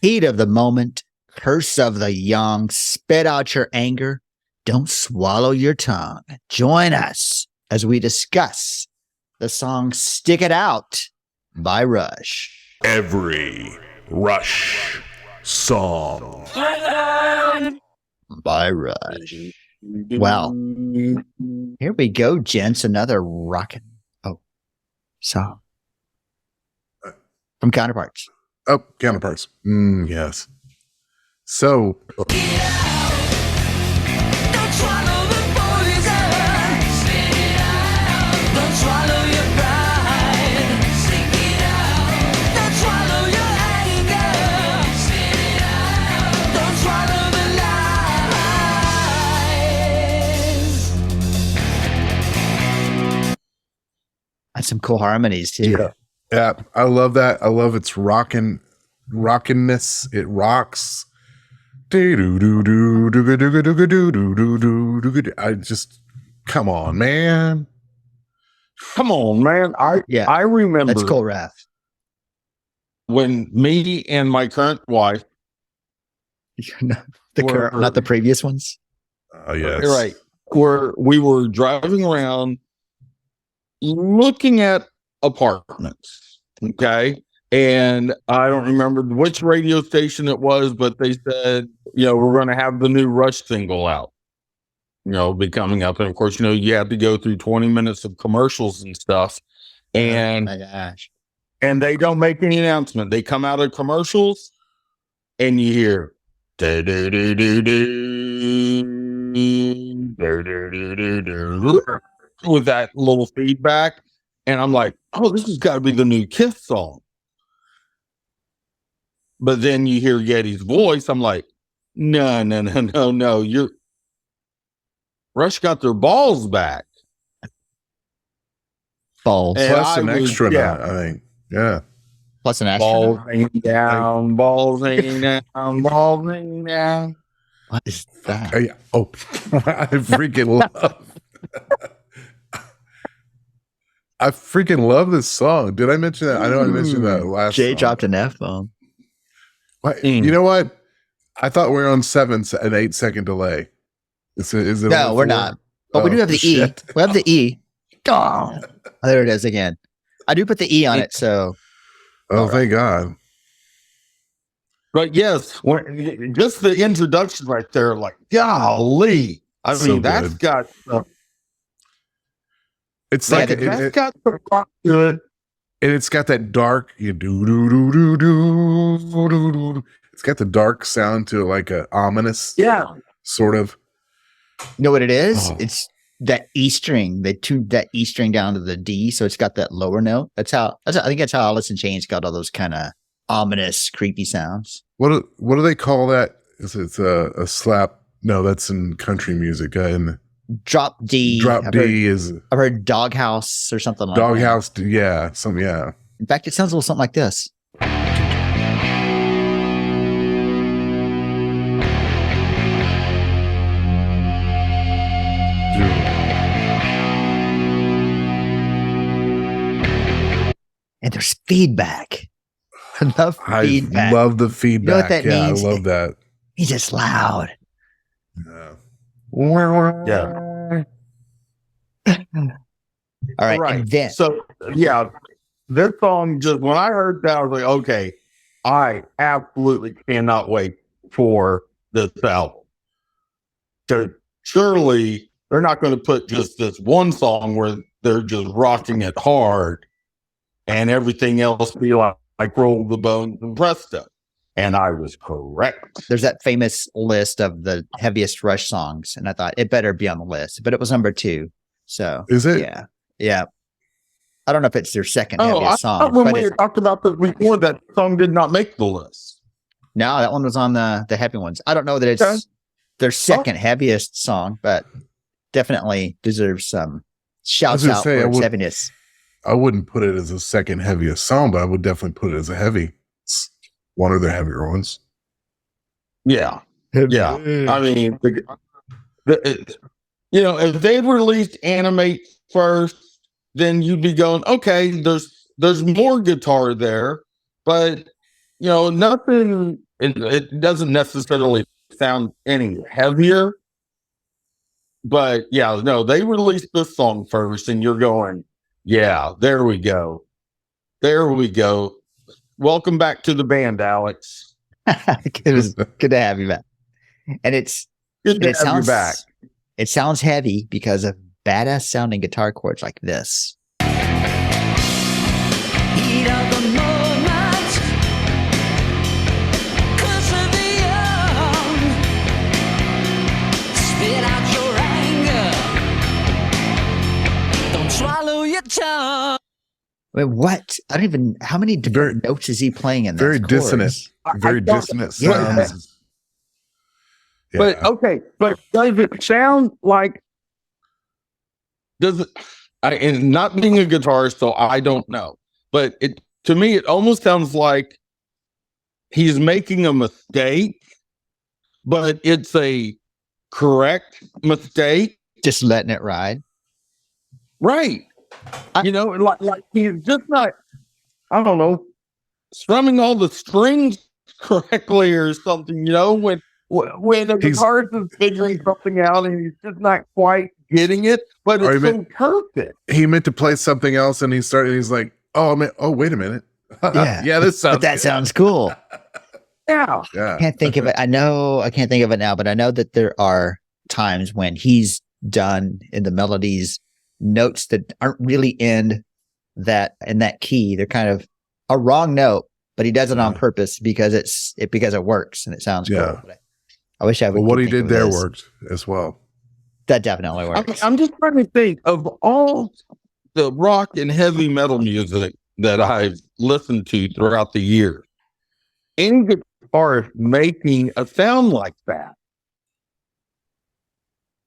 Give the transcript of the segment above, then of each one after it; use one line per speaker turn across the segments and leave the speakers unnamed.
Heat of the moment, curse of the young, spit out your anger. Don't swallow your tongue. Join us as we discuss the song Stick It Out by Rush.
Every Rush song
by Rush. Well, here we go, gents. Another rockin' song from Counterparts.
Oh, Counterparts. Yes. So,
and some cool harmonies too.
Yeah, I love that. I love its rockiness. It rocks. I just, come on, man.
I remember.
That's cool, Raph.
When me and my current wife,
not the previous ones.
Oh yes,
right, we were driving around looking at apartments. Okay. And I don't remember which radio station it was, but they said, we're going to have the new Rush single out, be coming up. And of course, you have to go through 20 minutes of commercials and stuff. And,
oh my gosh.
And they don't make any announcement. They come out of commercials and you hear, with that little feedback. And I'm like, oh, this has got to be the new Kiss song. But then you hear Yeti's voice. I'm like, no. Rush got their balls back.
Balls.
And
plus an extra nut, I think. Yeah.
Plus an extra
balls hanging down, balls hanging down, balls hanging down.
What is that?
I freaking love. I freaking love this song. Did I mention that? I know I mentioned that last.
Jay
song.
dropped an F-bomb.
You know what? I thought we were on 7 an 8 second delay. Is it?
No, we're not. But we do have the
shit.
E. We have the E. Oh, there it is again. I do put the E on it, so.
Oh, thank God.
But yes, just the introduction right there, like, golly. I mean, that's got.
It's like
that's got the rock to it.
And it's got that dark, it's got the dark sound to it, like a ominous, sort of.
You know what it is? Oh. It's that E string. They tuned that E string down to the D, so it's got that lower note. I think that's how Alice in Chains got all those kind of ominous, creepy sounds.
What do they call that? Is it a slap? No, that's in country music.
Drop D.
I've
heard Doghouse or something like
Doghouse,
that.
Yeah.
In fact, it sounds a little something like this. And there's feedback. I love feedback.
I love the feedback.
You know what that means?
I love that.
He's just loud.
Yeah.
Yeah.
All right.
Right.
And then,
so, this song, just when I heard that, I was like, okay, I absolutely cannot wait for this album. So, surely they're not going to put just this one song where they're just rocking it hard and everything else be like Roll the Bones and Presto. And I was correct.
There's that famous list of the heaviest Rush songs, and I thought it better be on the list, but it was number 2. So
is it?
Yeah. I don't know if it's their second heaviest song.
When we talked about this before, that song did not make the list.
No, that one was on the heavy ones. I don't know that it's their second heaviest song, but definitely deserves some shouts out for its heaviness.
I wouldn't put it as a second heaviest song, but I would definitely put it as a heavy. One of the heavier ones.
Yeah. I mean, if they'd released Animate first, then you'd be going, okay, there's more guitar there, but nothing it doesn't necessarily sound any heavier, but yeah, no, they released this song first, and you're going, yeah, there we go. Welcome back to the band, Alex.
It was good to have you back. And
Good to have you back.
It sounds heavy because of badass sounding guitar chords like this.
Heat of the moment, curse of the young, spit out your anger, don't swallow your tongue.
Wait, what? I don't even. How many different notes is he playing in?
Very dissonant. Very dissonant sounds. Yeah.
But okay, but does it sound like? Does it? And not being a guitarist, so I don't know. But to me, it almost sounds like he's making a mistake, but it's a correct mistake.
Just letting it ride.
Right. Like he's just not, I don't know, strumming all the strings correctly or something, when a guitarist is figuring something out and he's just not quite getting it, but it's so perfect.
He meant to play something else and he's like, wait a minute.
Yeah,
this sounds
but that sounds cool.
Yeah.
I can't think of it. I can't think of it now, but I know that there are times when he's done in the melodies notes that aren't really in that key. They're kind of a wrong note, but he does it on purpose because it works and it sounds cool. But I wish I would.
Well, what he did there worked as well.
That definitely works.
I'm just trying to think of all the rock and heavy metal music that I've listened to throughout the years. Any guitarist making a sound like that?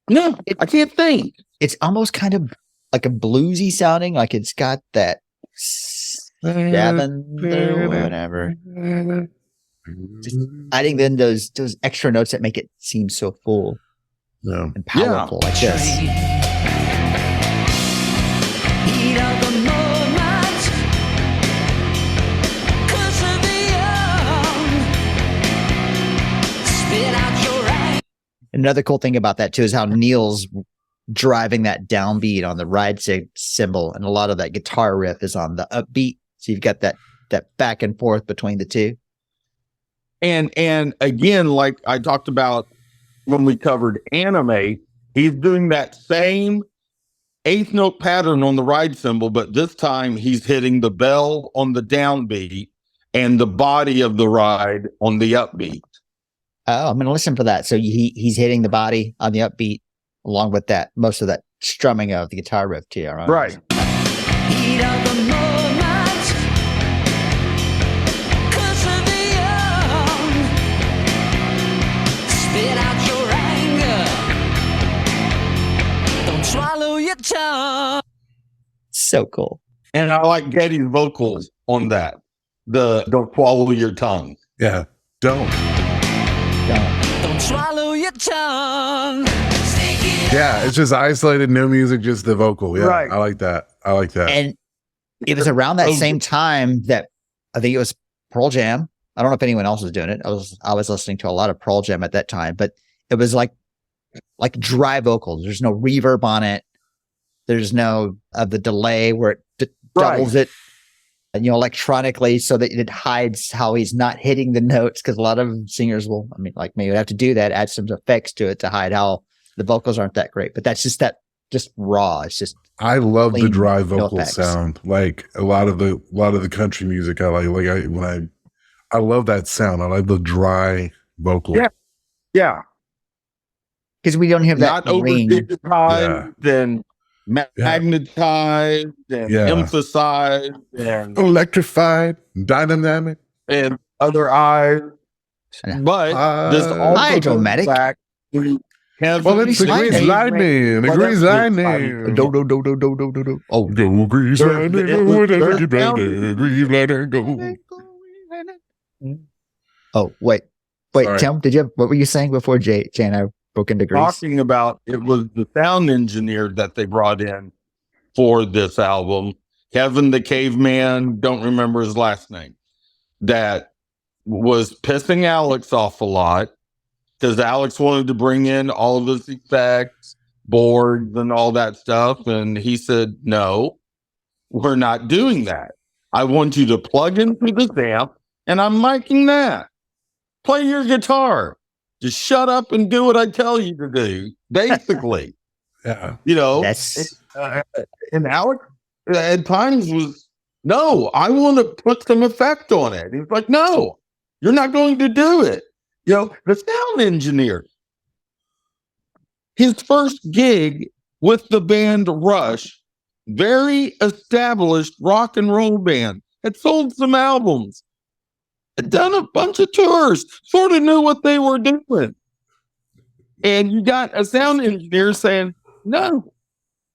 No, I can't think.
It's almost kind of like a bluesy sounding, like it's got that seven or whatever. Just adding then those extra notes that make it seem so full and powerful like this.
Heat of the moment, curse of the young, spit out your anger.
Another cool thing about that too is how Neil's driving that downbeat on the ride cymbal, and a lot of that guitar riff is on the upbeat. So you've got that back and forth between the two.
And again, like I talked about when we covered Anime, he's doing that same eighth note pattern on the ride cymbal, but this time he's hitting the bell on the downbeat and the body of the ride on the upbeat.
Oh, I'm going to listen for that. So he's hitting the body on the upbeat along with that, most of that strumming of the guitar riff too.
Right.
Heat of the moment, curse of the young, spit out your anger, don't swallow your tongue.
So cool.
And I like Getty's vocals on that. Don't swallow your tongue.
Yeah. Don't
swallow your tongue.
Yeah, it's just isolated, no music, just the vocal. Yeah, right. I like that.
And it was around that same time that I think it was Pearl Jam. I don't know if anyone else was doing it. I was listening to a lot of Pearl Jam at that time, but it was like dry vocals. There's no reverb on it. There's no the delay where it doubles it, electronically, so that it hides how he's not hitting the notes. Because a lot of singers will, like me, would have to do that, add some effects to it to hide how the vocals aren't that great. But that's just raw. It's just.
I love the dry vocal sound. Like a lot of the country music I like. I love that sound. I like the dry vocal.
Yeah.
Because we don't have that
not over digitized, then magnetized, and emphasized, and
electrified, dynamic,
and other eyes. But this all
hydromatic.
Well, it's the grease lightning. The grease lightning.
Oh,
go grease lightning. Grease lightning, go.
Oh, wait,
Sorry.
Tim, what were you saying before Jay and I broke into grease?
Talking about it was the sound engineer that they brought in for this album, Kevin the Caveman, don't remember his last name, that was pissing Alex off a lot because Alex wanted to bring in all of those effects, boards, and all that stuff. And he said, no, we're not doing that. I want you to plug into this amp, and I'm miking that. Play your guitar. Just shut up and do what I tell you to do, basically.
Yeah.
You know,
That's
and Alex at times was, no, I want to put some effect on it. He's like, no, you're not going to do it. You know, the sound engineer, his first gig with the band Rush, very established rock and roll band, had sold some albums, had done a bunch of tours, sort of knew what they were doing. And you got a sound engineer saying, no,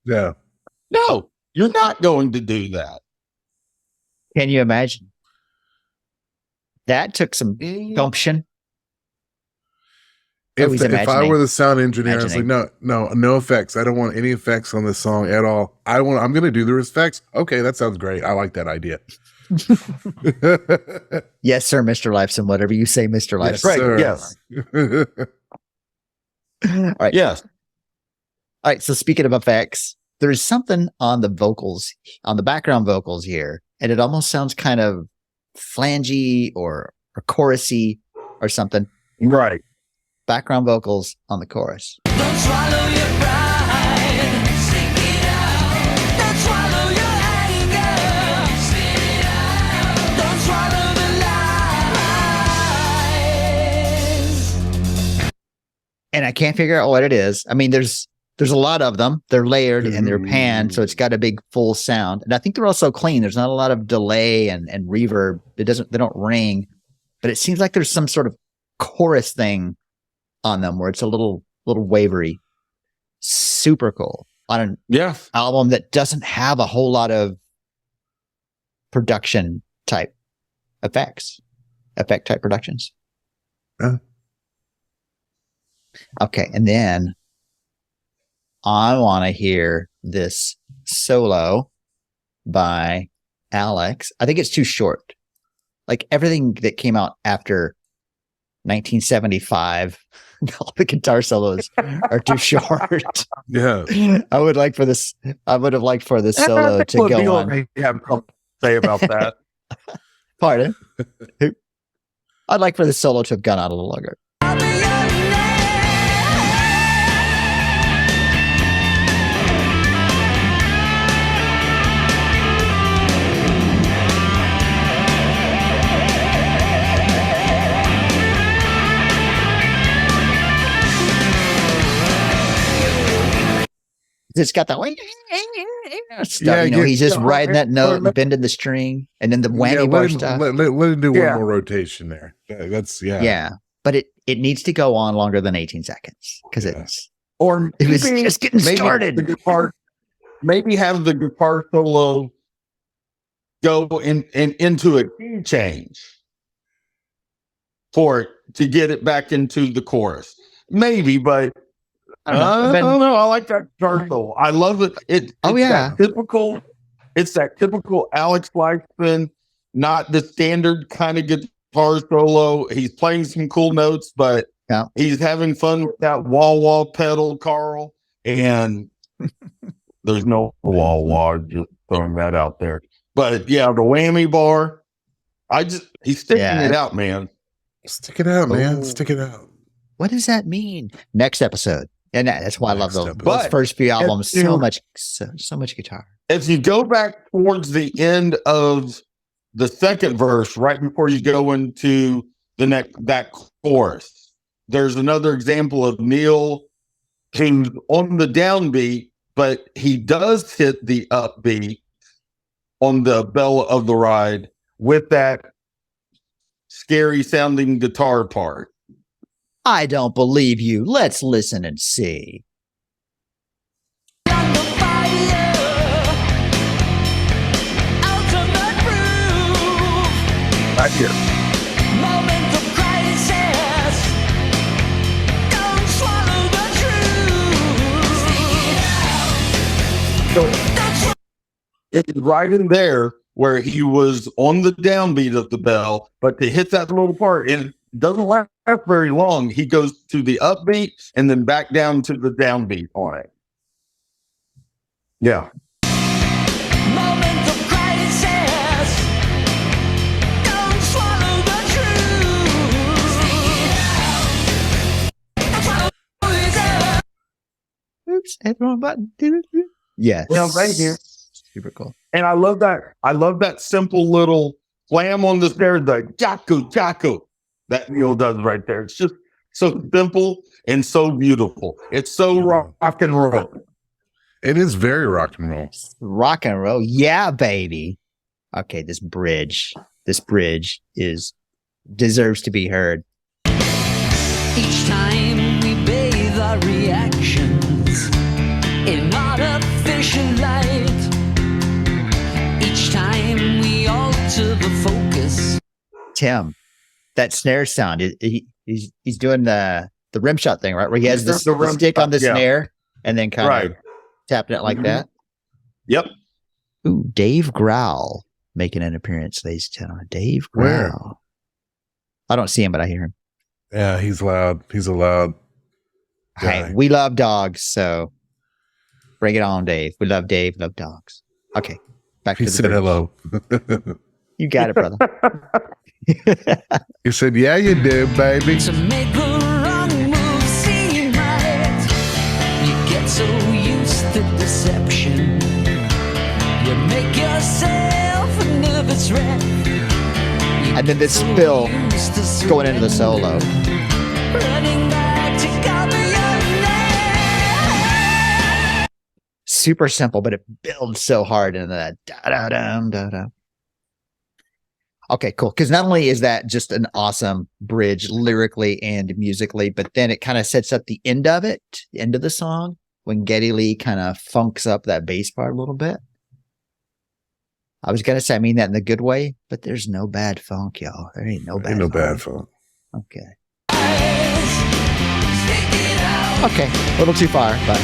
Yeah.
no, you're not going to do that.
Can you imagine? That took some gumption.
If I were the sound engineer, I was like, no effects. I don't want any effects on this song at all. I'm going to do the effects. Okay, that sounds great. I like that idea.
Yes, sir, Mr. Lifeson. Whatever you say, Mr. Lifeson.
Yes, sir.
Yes.
All right.
Yes.
All right. So speaking of effects, there's something on the vocals, on the background vocals here, and it almost sounds kind of flangy or chorusy or something.
Right.
Background vocals on the chorus.
Don't swallow your pride. Sing it out. Don't swallow your anger. Spit it out. Don't swallow the lies.
And I can't figure out what it is. I mean, there's a lot of them. They're layered and they're panned, so it's got a big full sound. And I think they're also clean. There's not a lot of delay and reverb. They don't ring, but it seems like there's some sort of chorus thing on them where it's a little wavery. Super cool on an album that doesn't have a whole lot of production type effect type productions. Okay, and then I want to hear this solo by Alex. I think it's too short. Like everything that came out after 1975, all the guitar solos are too short.
Yeah.
I would have liked for this solo to go on.
Yeah, something to say about that.
Pardon? I'd like for the solo to have gone on a little longer.
I'll be your name.
It's got that stuff, he's just riding that note and bending the string, and then the whammy bar stuff.
Let him do one more rotation there. Yeah.
But it needs to go on longer than 18 seconds because it
Or
was just getting started.
Maybe have the guitar solo go into a key change to get it back into the chorus. Maybe, but I don't know. I like that guitar solo. I love it. It's that typical Alex Lifeson, not the standard kind of guitar solo. He's playing some cool notes, but he's having fun with that wah-wah pedal, Carl. And there's no wah-wah, just throwing that out there. But yeah, the whammy bar, he's sticking it out, man.
Stick it out, man. Stick it out.
What does that mean? Next episode. And that's why I love those first few albums. So much guitar.
If you go back towards the end of the second verse, right before you go into that chorus, there's another example of Neil who's on the downbeat, but he does hit the upbeat on the Bella of the Ride with that scary sounding guitar part.
I don't believe you. Let's listen and see.
Right here.
Moment of crisis. Don't swallow the truth.
So it's right in there where he was on the downbeat of the bell, but to hit that little part, and it doesn't last very long, he goes to the upbeat and then back down to the downbeat on it. Yeah.
Moment of crisis. Don't swallow the truth.
Oops, hit the wrong button. Yes.
Yeah, right here.
Super cool.
And I love that. I love that simple little slam on the stairs, the Jaco that Neil does right there. It's just so simple and so beautiful. It's so rock and roll.
It is very rock and roll.
Rock and roll. Yeah, baby. Okay, this bridge deserves to be heard.
Each time we bathe our reactions in artificial light. Each time we alter the focus.
Tim, that snare sound, he's doing the rim shot thing, right? Where he has the stick on the snare and then kind of tapping it like that.
Yep.
Ooh, Dave Growl making an appearance, ladies and gentlemen. Dave Growl.
Where?
I don't see him, but I hear him.
Yeah, he's loud. He's a loud guy.
Hey, we love dogs, so bring it on, Dave. We love Dave, love dogs. Okay, back
He
to the
said
bridge.
hello.
You got it, brother.
He said, yeah, you do, baby.
To make the wrong move seem right. You get so used to deception. You make yourself a nervous wreck.
And then this spill going into the solo.
Running back to cover your neck.
Super simple, but it builds so hard into that da-da-dum-da-da. Okay, cool. Because not only is that just an awesome bridge lyrically and musically, but then it kind of sets up the end of it, the end of the song, when Geddy Lee kind of funks up that bass part a little bit. I was going to say, I mean that in the good way, but there's no bad funk, y'all. There ain't no bad
Ain't no
funk.
bad fun.
Okay. Okay, a little too far, but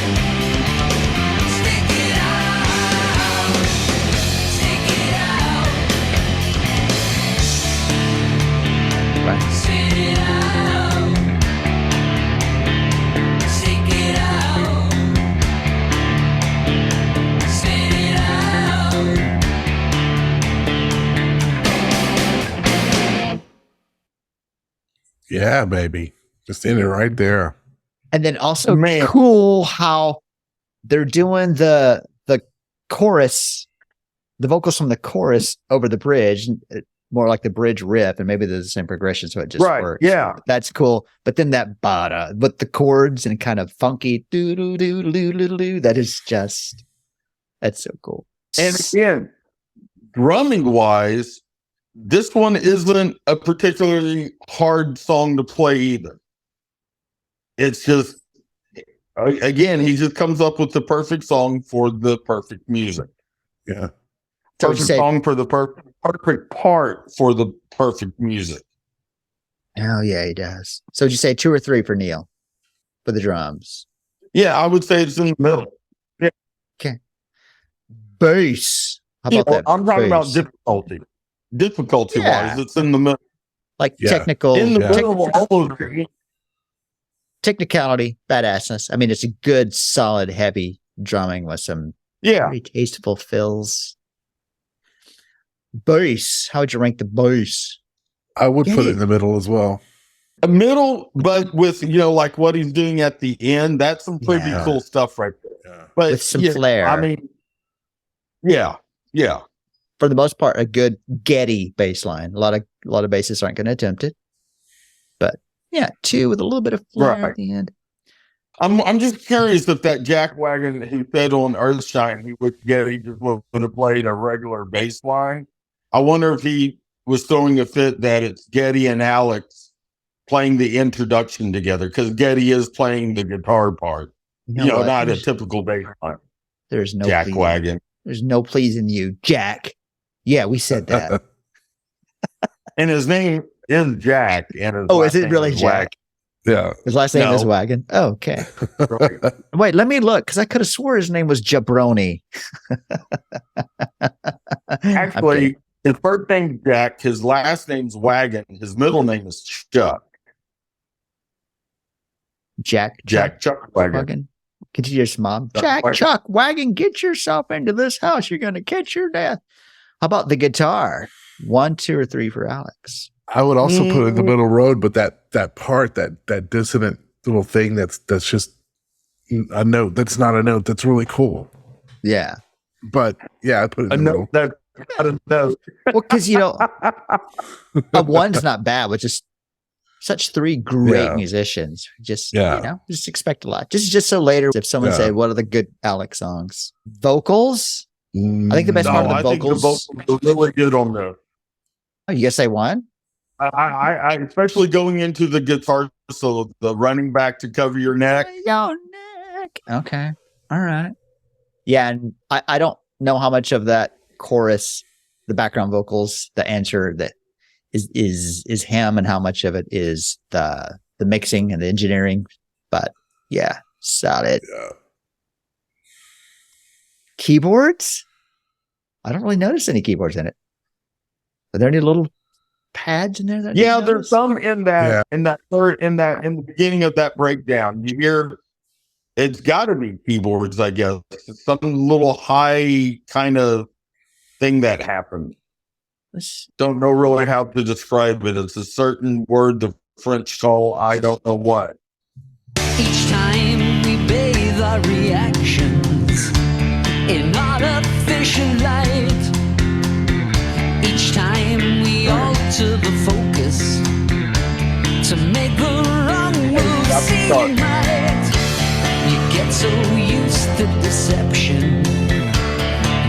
Yeah, baby. Just in it right there.
and then also
Man.
cool how they're doing the chorus, the vocals from the chorus over the bridge, more like the bridge riff, and maybe they're the same progression, so it just works.
Yeah.
That's cool. But then that bada with the chords and kind of funky doo doo doo doo doo doo, that is just, that's so cool.
And again, drumming wise, this one isn't a particularly hard song to play either. It's just, again, he just comes up with the perfect song for the perfect music.
Yeah.
So would you
Perfect
say,
song for the perfect part for the perfect music.
oh yeah, he does. So would you say 2 or 3 for Neil for the drums?
Yeah, I would say it's in the middle.
Bass. How about that?
I'm talking about
bass?
difficulty. Difficulty
Yeah.
wise, it's in the middle.
Like
Yeah.
technical,
In the
Yeah.
middle of all of it.
technicality, badassness. I mean, it's a good, solid, heavy drumming with some
Yeah.
very tasteful fills. Bass. How would you rank the bass?
I would put
Yeah.
it in the middle as well.
A middle, but with, like what he's doing at the end, that's some pretty
Yeah.
cool stuff right there.
Yeah.
But
With some
yeah,
flair.
I mean, yeah.
For the most part, a good Geddy bass line. A lot of bassists aren't going to attempt it. But yeah, 2 with a little bit of flair
Right.
at the end.
I'm just curious if that jack wagon he said on Earthshine he would just would have played a regular bass line. I wonder if he was throwing a fit that it's Geddy and Alex playing the introduction together, because Geddy is playing the guitar part.
You know what?
Not a typical bass line.
There's no
Jack
pleasing.
wagon.
There's no pleasing you, Jack. Yeah, we said that.
And his name is Jack. And his
Oh,
last
is it
name
really
is
Jack?
Yeah.
His last name
No.
is Wagon. Oh, okay.
Right.
Wait, let me look because I could have swore his name was Jabroni.
Actually, his first name's Jack. His last name's Wagon. His middle name is Chuck.
Jack
Chuck Wagon.
Wagon. Continue your mom.
Chuck
Jack
Wagon.
Chuck Wagon, get yourself into this house. You're going to catch your death. How about the guitar? 1, 2, or 3 for Alex.
I would also put it in the middle road, but that part, that dissonant little thing that's just a note. That's not a note. That's really cool.
Yeah.
But yeah, I put it in the middle.
That I don't know.
Well, because a 1's not bad, but just such 3 great
Yeah.
musicians. Just
Yeah.
just expect a lot. Just so later, if someone
Yeah.
say, "What are the good Alex songs?" Vocals. I think the best part of the
I think the
vocals.
vocals are really good on there.
Oh, you guys say 1?
I especially going into the guitar solo, the running back to cover your neck.
Your neck. Okay. All right. Yeah, and I don't know how much of that chorus, the background vocals, the answer that is him, and how much of it is the mixing and the engineering. But yeah, solid.
Yeah.
Keyboards? I don't really notice any keyboards in it. Are there any little pads in there? That I
Yeah,
didn't
there's
notice?
some in that in the beginning of that breakdown. You hear it's got to be keyboards, I guess. It's some little high kind of thing that happened. Don't know really how to describe it. It's a certain word the French call I don't know what.
Each time we bathe our reactions in artificial light. Each time we alter the focus to make the wrong move seem right. You get so used to deception,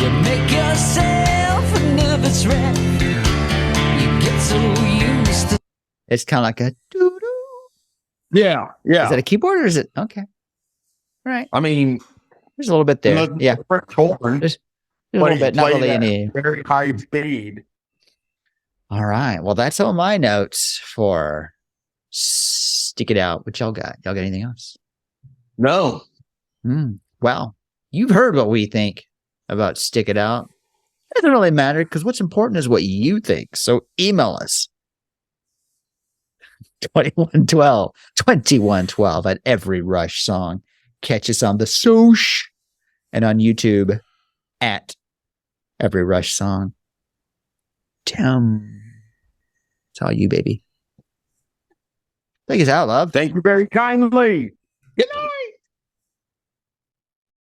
you make yourself a nervous wreck. You get so used to.
It's kind of like a doo-doo.
Yeah, yeah.
Is that a keyboard or is it? Okay. All right.
I mean,
There's a little bit there.
the
Yeah.
French horn,
There's a little bit, not really
playing
any.
at very high speed.
All right. Well, that's all my notes for Stick It Out. What y'all got? Y'all got anything else?
No,
Well, you've heard what we think about Stick It Out. It doesn't really matter because what's important is what you think. So email us 2112 at every Rush song. Catch us on the Soch and on YouTube at every Rush song. Tim, it's all you, baby. Take us out, love.
thank you very kindly.
Good night.